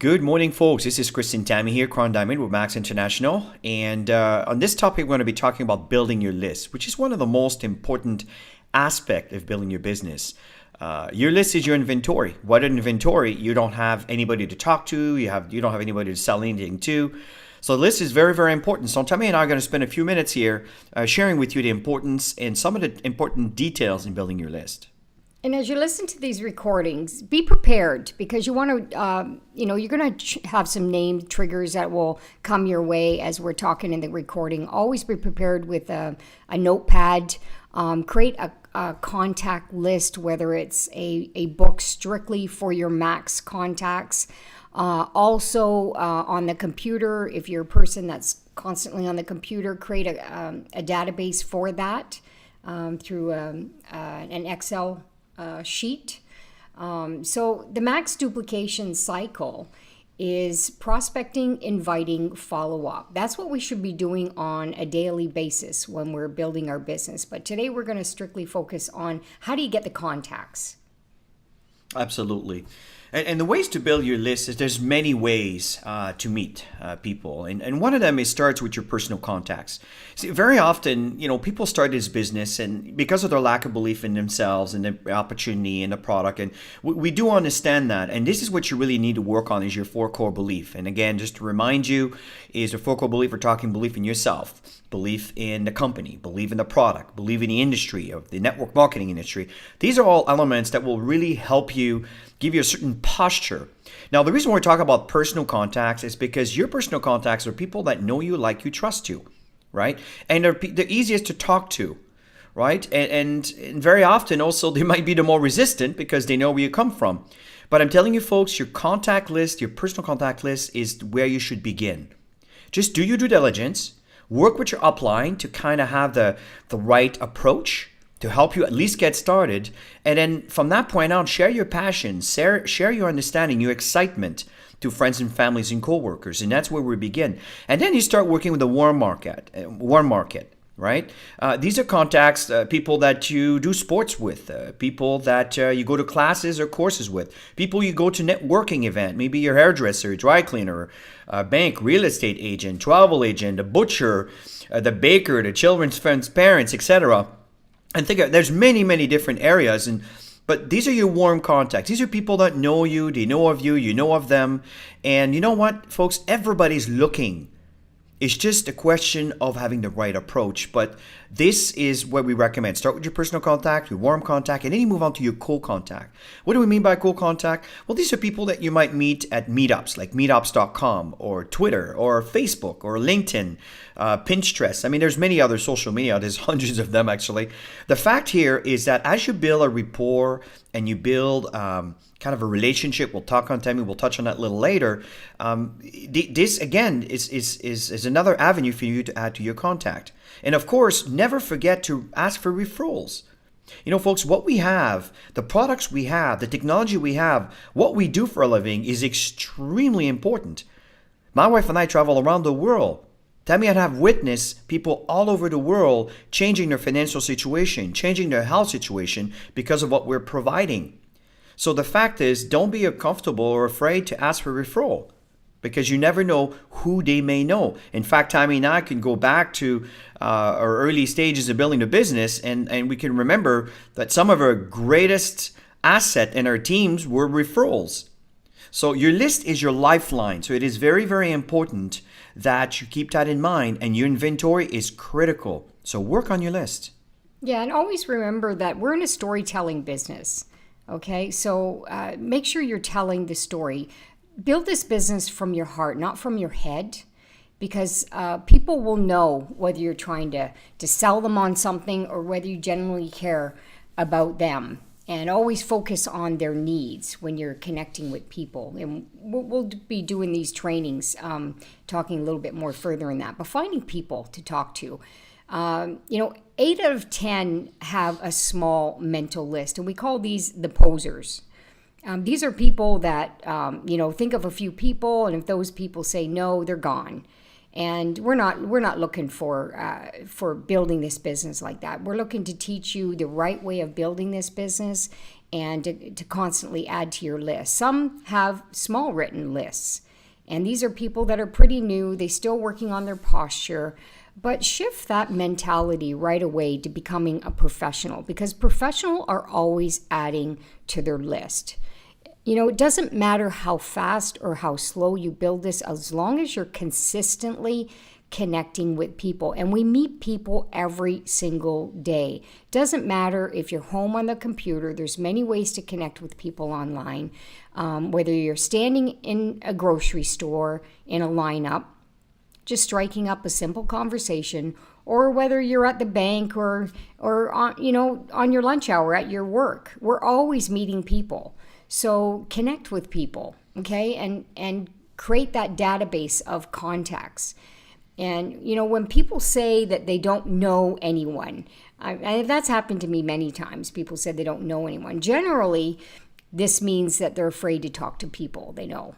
Good morning, folks. This is Chris and Tammy here, Crown Diamond with Max International. And on this topic, we're going to be talking about building your list, which is one of the most important aspects of building your business. Your list is your inventory. What inventory? You don't have anybody to talk to. You don't have anybody to sell anything to. So the list is very, very important. So Tammy and I are going to spend a few minutes here sharing with you the importance and some of the important details in building your list. And as you listen to these recordings, be prepared because you want to, you're going to have some name triggers that will come your way as we're talking in the recording. Always be prepared with a notepad. Create a contact list, whether it's a book strictly for your max contacts. Also on the computer, if you're a person that's constantly on the computer, create a database for that through an Excel sheet. So the max duplication cycle is prospecting, inviting, follow-up. That's what we should be doing on a daily basis when we're building our business. But today we're going to strictly focus on how do you get the contacts. Absolutely. And the ways to build your list is there's many ways to meet people. And one of them is starts with your personal contacts. See, very often, people start this business and because of their lack of belief in themselves and the opportunity and the product. And we do understand that. And this is what you really need to work on is your four core belief. And again, just to remind you, is your four core belief, we're talking belief in yourself, belief in the company, belief in the product, belief in the industry, of the network marketing industry. These are all elements that will really help you give you a certain posture. Now, the reason we're talking about personal contacts is because your personal contacts are people that know you, like you, trust you, right? And they're the easiest to talk to, right? And very often also they might be the more resistant because they know where you come from. But I'm telling you folks, your contact list, your personal contact list is where you should begin. Just do your due diligence, work with your upline to kind of have the right approach to help you at least get started. And then from that point on, share your passion, share your understanding, your excitement to friends and families and coworkers. And that's where we begin. And then you start working with the warm market, right? These are contacts, people that you do sports with, people that you go to classes or courses with, people you go to networking event, maybe your hairdresser, dry cleaner, bank, real estate agent, travel agent, a butcher, the baker, the children's friends, parents, etc. And there's many, many different areas, but these are your warm contacts. These are people that know you, they know of you, you know of them. And you know what, folks? Everybody's looking. It's just a question of having the right approach. But this is what we recommend. Start with your personal contact, your warm contact, and then you move on to your cold contact. What do we mean by cold contact? Well, these are people that you might meet at meetups, like meetups.com or Twitter or Facebook or LinkedIn, Pinterest. I mean, there's many other social media. There's hundreds of them, actually. The fact here is that as you build a rapport and you build kind of a relationship, we'll touch on that a little later. This again is another avenue for you to add to your contact. And of course, never forget to ask for referrals. Folks, what we have, the products we have, the technology we have, what we do for a living is extremely important. My wife and I travel around the world. Tammy and I have witnessed people all over the world changing their financial situation, changing their health situation because of what we're providing. So the fact is, don't be uncomfortable or afraid to ask for referral because you never know who they may know. In fact, Tammy and I can go back to our early stages of building the business and we can remember that some of our greatest asset in our teams were referrals. So your list is your lifeline. So it is very, very important that you keep that in mind, and your inventory is critical. So work on your list. Yeah, and always remember that we're in a storytelling business. Okay, so make sure you're telling the story. Build this business from your heart, not from your head, because people will know whether you're trying to sell them on something or whether you genuinely care about them. And always focus on their needs when you're connecting with people. And we'll be doing these trainings, talking a little bit more further in that. But finding people to talk to. 8 out of 10 have a small mental list. And we call these the posers. These are people that, think of a few people. And if those people say no, they're gone. And we're not looking for building this business like that. We're looking to teach you the right way of building this business and to constantly add to your list. Some have small written lists, and these are people that are pretty new. They're still working on their posture, but shift that mentality right away to becoming a professional, because professional are always adding to their list. It doesn't matter how fast or how slow you build this, as long as you're consistently connecting with people. And we meet people every single day. Doesn't matter if you're home on the computer, there's many ways to connect with people online. Whether you're standing in a grocery store in a lineup, just striking up a simple conversation, or whether you're at the bank or on your lunch hour at your work. We're always meeting people. So connect with people, okay? And create that database of contacts. And, when people say that they don't know anyone, that's happened to me many times. People said they don't know anyone. Generally, this means that they're afraid to talk to people they know.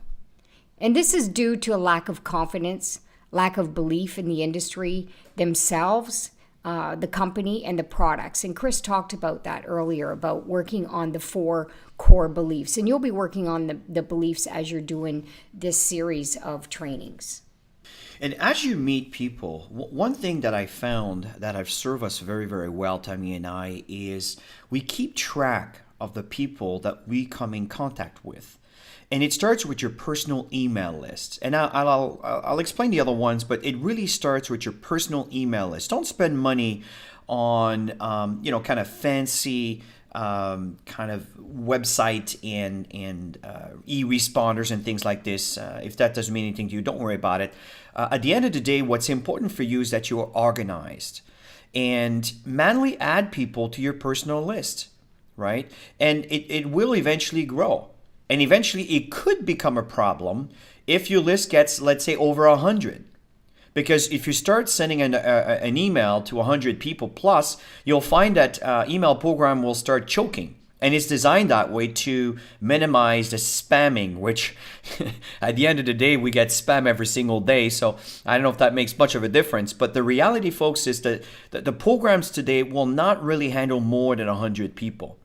And this is due to a lack of confidence, lack of belief in the industry themselves, the company, and the products. And Chris talked about that earlier, about working on the 4 core beliefs. And you'll be working on the beliefs as you're doing this series of trainings. And as you meet people, one thing that I found that have served us very, very well, Tammy and I, is we keep track of the people that we come in contact with. And it starts with your personal email list. And I'll explain the other ones, but it really starts with your personal email list. Don't spend money on, kind of fancy kind of website and e-responders and things like this. If that doesn't mean anything to you, don't worry about it. At the end of the day, what's important for you is that you are organized and manually add people to your personal list, right? And it will eventually grow. And eventually it could become a problem if your list gets, let's say, over 100. Because if you start sending an email to 100 people plus, you'll find that email program will start choking. And it's designed that way to minimize the spamming, which at the end of the day, we get spam every single day. So I don't know if that makes much of a difference. But the reality, folks, is that the programs today will not really handle more than 100 people.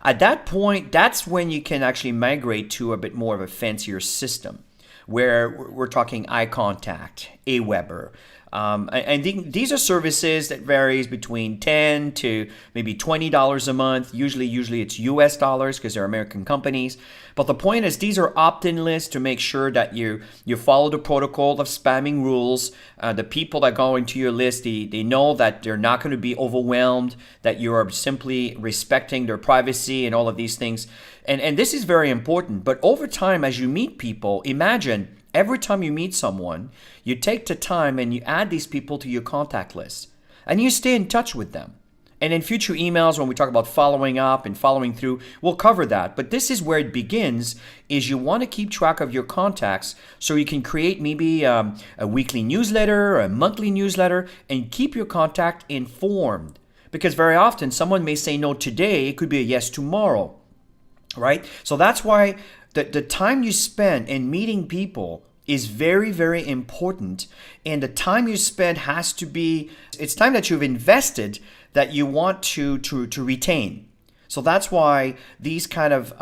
At that point, that's when you can actually migrate to a bit more of a fancier system, where we're talking eye contact, Aweber. And these are services that varies between $10 to maybe $20 a month. Usually it's US dollars because they're American companies. But the point is, these are opt-in lists to make sure that you follow the protocol of spamming rules. The people that go into your list, they know that they're not going to be overwhelmed, that you are simply respecting their privacy and all of these things. And this is very important. But over time, as you meet people, imagine every time you meet someone, you take the time and you add these people to your contact list. And you stay in touch with them. And in future emails, when we talk about following up and following through, we'll cover that. But this is where it begins, is you want to keep track of your contacts so you can create maybe a weekly newsletter or a monthly newsletter and keep your contact informed. Because very often someone may say no today, it could be a yes tomorrow, right? So that's why the time you spend in meeting people is very, very important. And the time you spend has to be, it's time that you've invested that you want to retain. So that's why these kind of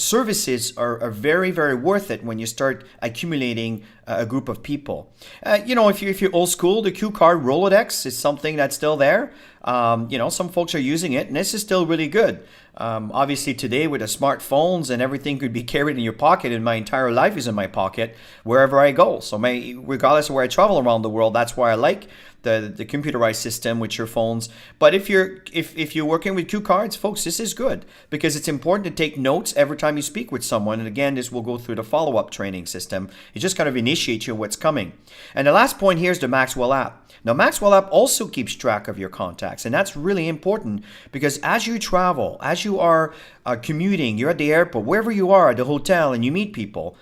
services are very, very worth it when you start accumulating a group of people. If you're old school, the Q card Rolodex is something that's still there. Some folks are using it, and this is still really good. Obviously, today with the smartphones and everything could be carried in your pocket, and my entire life is in my pocket wherever I go. So regardless of where I travel around the world, that's why I like the computerized system with your phones. But if you're working with Q cards, folks, this is good because it's important to take notes every time you speak with someone. And again, this will go through the follow-up training system. It just kind of initiates you what's coming. And the last point here is the Maxwell app. Now, Maxwell app also keeps track of your contacts, and that's really important because as you travel, as you are commuting, you're at the airport, wherever you are, at the hotel, and you meet people,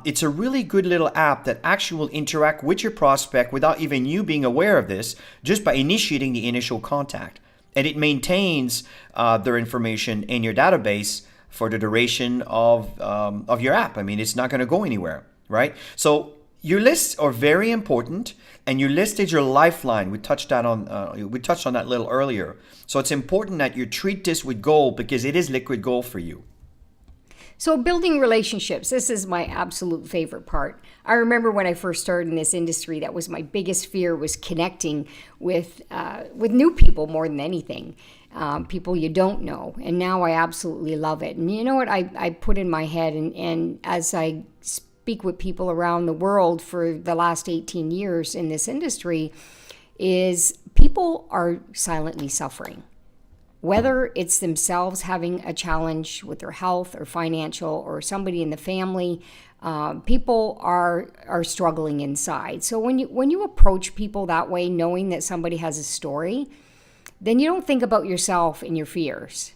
it's a really good little app that actually will interact with your prospect without even you being aware of this, just by initiating the initial contact. And it maintains their information in your database for the duration of your app. I mean, it's not going to go anywhere, right? So Your lists are very important, and your list is your lifeline. We touched on that a little earlier. So it's important that you treat this with gold because it is liquid gold for you. So building relationships, this is my absolute favorite part. I remember when I first started in this industry, that was my biggest fear, was connecting with new people more than anything, people you don't know. And now I absolutely love it. And you know what I put in my head, and as I speak with people around the world for the last 18 years in this industry, is people are silently suffering. Whether it's themselves having a challenge with their health or financial, or somebody in the family, people are struggling inside. So when you approach people that way, knowing that somebody has a story, then you don't think about yourself and your fears.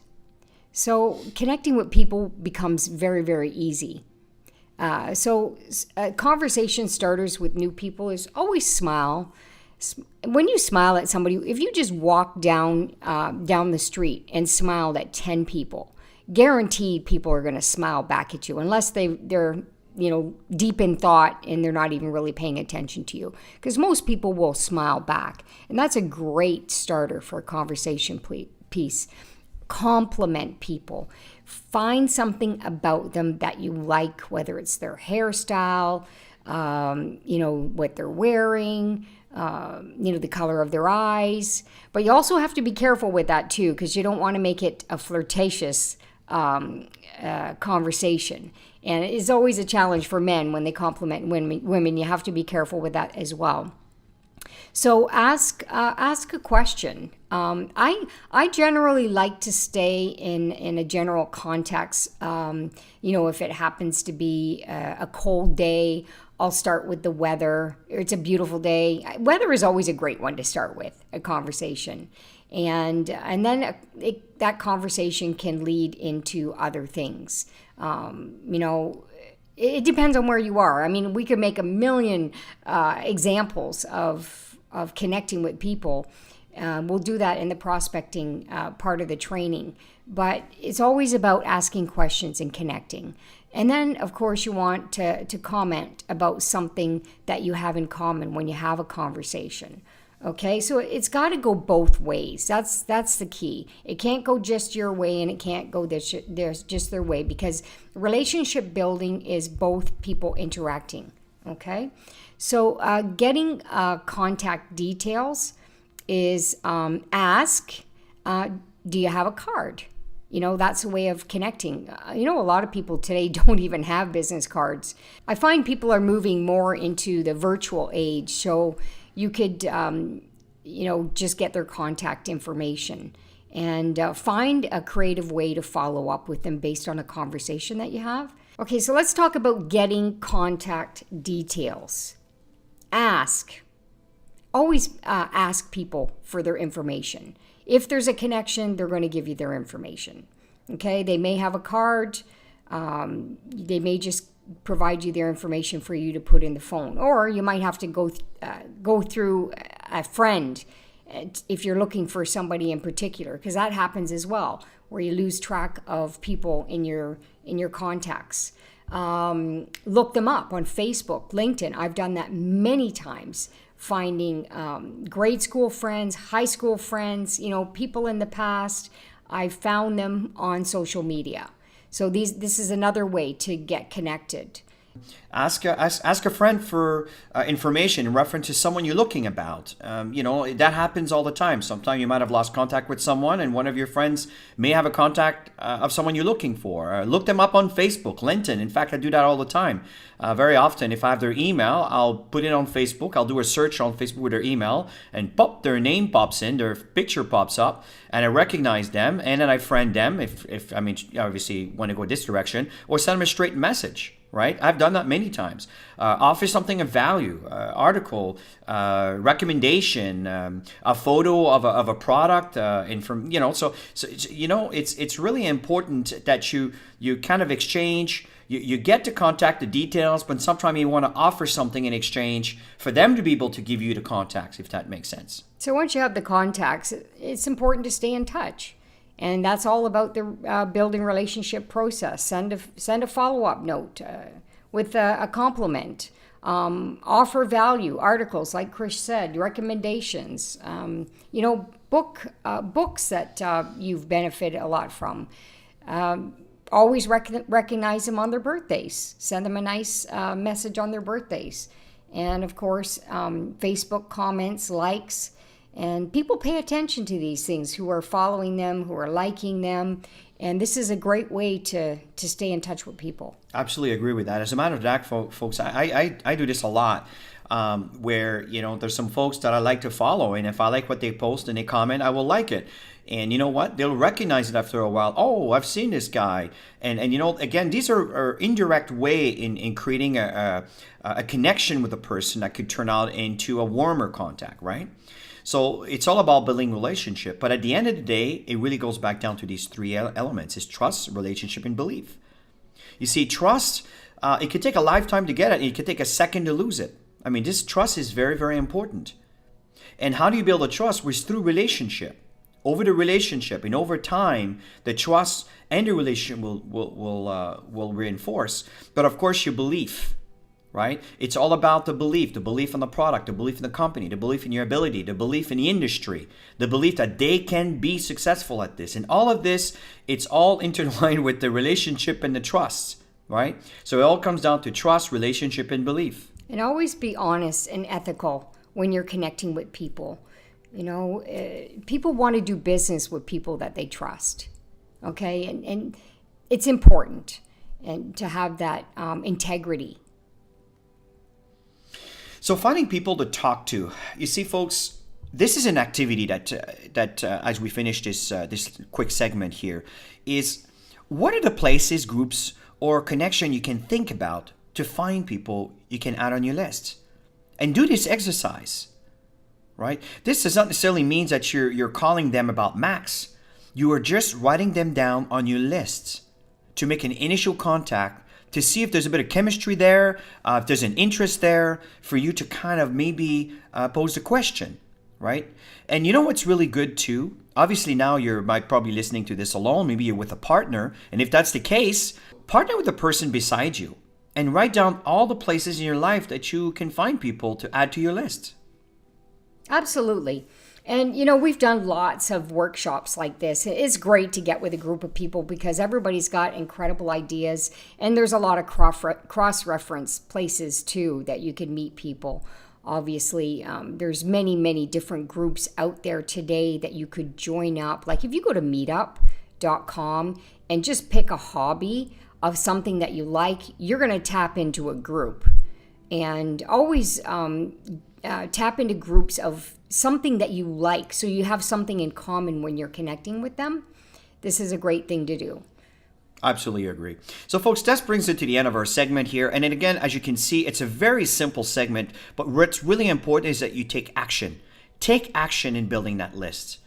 So connecting with people becomes very, very easy. Conversation starters with new people is always smile. When you smile at somebody, if you just walk down the street and smiled at 10 people, guaranteed people are going to smile back at you, unless they're deep in thought and they're not even really paying attention to you, because most people will smile back, and that's a great starter for a conversation piece. Compliment people. Find something about them that you like, whether it's their hairstyle, what they're wearing, the color of their eyes. But you also have to be careful with that too, because you don't want to make it a flirtatious conversation. And it is always a challenge for men when they compliment women. You have to be careful with that as well. So ask a question. I generally like to stay in a general context. If it happens to be a cold day, I'll start with the weather. It's a beautiful day. Weather is always a great one to start with a conversation, and then that conversation can lead into other things. It depends on where you are. I mean, we could make a million examples of connecting with people. We'll do that in the prospecting part of the training. But it's always about asking questions and connecting. And then, of course, you want to comment about something that you have in common when you have a conversation. Okay, so it's got to go both ways. That's the key. It can't go just your way, and it can't go there's just their way, because relationship building is both people interacting. Okay, so getting contact details is ask, do you have a card? That's a way of connecting. A lot of people today don't even have business cards. I find people are moving more into the virtual age, so you could, just get their contact information and find a creative way to follow up with them based on a conversation that you have. Okay, so let's talk about getting contact details. Always ask people for their information. If there's a connection, they're going to give you their information. Okay, they may have a card. They may just provide you their information for you to put in the phone, or you might have to go through a friend if you're looking for somebody in particular, because that happens as well, where you lose track of people in your contacts. Look them up on Facebook, LinkedIn. I've done that many times, finding grade school friends, high school friends, people in the past. I found them on social media. So this is another way to get connected. Ask a friend for information in reference to someone you're looking about. That happens all the time. Sometimes you might have lost contact with someone, and one of your friends may have a contact of someone you're looking for. Look them up on Facebook, LinkedIn. In fact, I do that all the time. Very often, if I have their email, I'll put it on Facebook. I'll do a search on Facebook with their email, and pop, their name pops in, their picture pops up, and I recognize them, and then I friend them if obviously want to go this direction, or send them a straight message. Right? I've done that many times. Offer something of value, article, recommendation, a photo of a product, it's really important that you kind of exchange. You get to contact the details, but sometimes you want to offer something in exchange for them to be able to give you the contacts, if that makes sense. So once you have the contacts, it's important to stay in touch. And that's all about the building relationship process. Send a follow-up note with a compliment. Offer value, articles, like Chris said, recommendations, books that you've benefited a lot from. Always recognize them on their birthdays. Send them a nice message on their birthdays. And of course, Facebook comments, likes. And people pay attention to these things, who are following them, who are liking them. And this is a great way to stay in touch with people. Absolutely agree with that. As a matter of fact, folks, I do this a lot, where, there's some folks that I like to follow. And if I like what they post and they comment, I will like it. And you know what? They'll recognize it after a while. Oh, I've seen this guy. And again, these are indirect way in creating a connection with a person that could turn out into a warmer contact, right? So it's all about building relationship. But at the end of the day, it really goes back down to these three elements. It's trust, relationship, and belief. You see, trust, it could take a lifetime to get it. It could take a second to lose it. I mean, this trust is very, very important. And how do you build a trust? Well, it's through relationship. Over the relationship and over time, the trust and the relationship will reinforce. But of course, your belief, right? It's all about the belief in the product, the belief in the company, the belief in your ability, the belief in the industry, the belief that they can be successful at this. And all of this, it's all intertwined with the relationship and the trust, right? So it all comes down to trust, relationship, and belief. And always be honest and ethical when you're connecting with people. People want to do business with people that they trust, okay? And it's important and to have that integrity. So finding people to talk to. You see, folks, this is an activity that as we finish this quick segment here, is what are the places, groups, or connection you can think about to find people you can add on your list? And do this exercise. Right? This does not necessarily mean that you're calling them about Max. You are just writing them down on your list to make an initial contact, to see if there's a bit of chemistry there, if there's an interest there, for you to kind of maybe pose a question, right? And you know what's really good too? Obviously now you might probably listening to this alone, maybe you're with a partner, and if that's the case, partner with the person beside you and write down all the places in your life that you can find people to add to your list. Absolutely. And, we've done lots of workshops like this. It's great to get with a group of people because everybody's got incredible ideas. And there's a lot of cross-reference places, too, that you can meet people. Obviously, there's many, many different groups out there today that you could join up. Like if you go to meetup.com and just pick a hobby of something that you like, you're going to tap into a group. And always tap into groups of something that you like, so you have something in common when you're connecting with them. This is a great thing to do. Absolutely agree. So folks, that brings it to the end of our segment here. And then again, as you can see, it's a very simple segment, but what's really important is that you take action. Take action in building that list.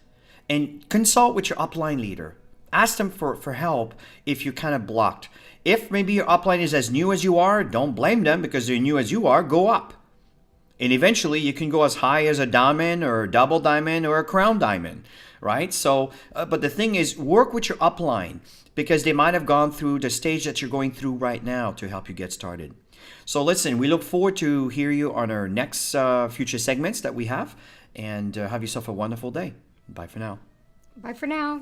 And consult with your upline leader. Ask them for help if you're kind of blocked. If maybe your upline is as new as you are, don't blame them because they're new as you are, go up. And eventually you can go as high as a diamond or a double diamond or a crown diamond, right? So, but the thing is, work with your upline because they might have gone through the stage that you're going through right now to help you get started. So listen, we look forward to hear you on our next future segments that we have, and have yourself a wonderful day. Bye for now. Bye for now.